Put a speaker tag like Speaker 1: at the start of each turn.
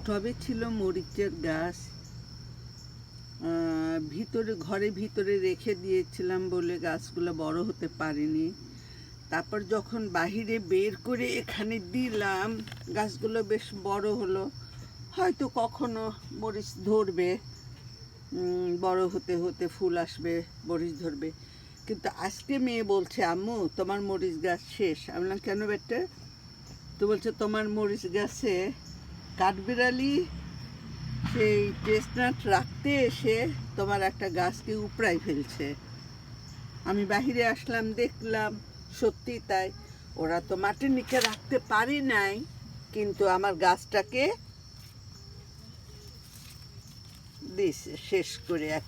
Speaker 1: টবে ছিল মরিচের গাছ, ঘরের ভিতরে রেখে দিয়েছিলাম বলে গাছগুলো বড় হতে পারেনি। তারপর যখন বাহিরে বের করে এখানে দিলাম, গাছগুলো বেশ বড় হলো। হয়তো কখনো মরিচ ধরবে, বড় হতে হতে ফুল আসবে, মরিচ ধরবে। কিন্তু আজকে মেয়ে বলছে, আম্মু তোমার মরিচ গাছ শেষ। আমি বললাম, কেন বেটা? তো বলছে, তোমার মরিচ গাছে কাঠবিড়ালি সেই চেস্টনাট রাখতে এসে তোমার একটা গাছকে উপড়াই ফেলছে। আমি বাহিরে আসলাম, দেখলাম সত্যি তাই। ওরা তো মাটির নিচে রাখতে পারি নাই, কিন্তু আমার গাছটাকে দিছে শেষ করে এক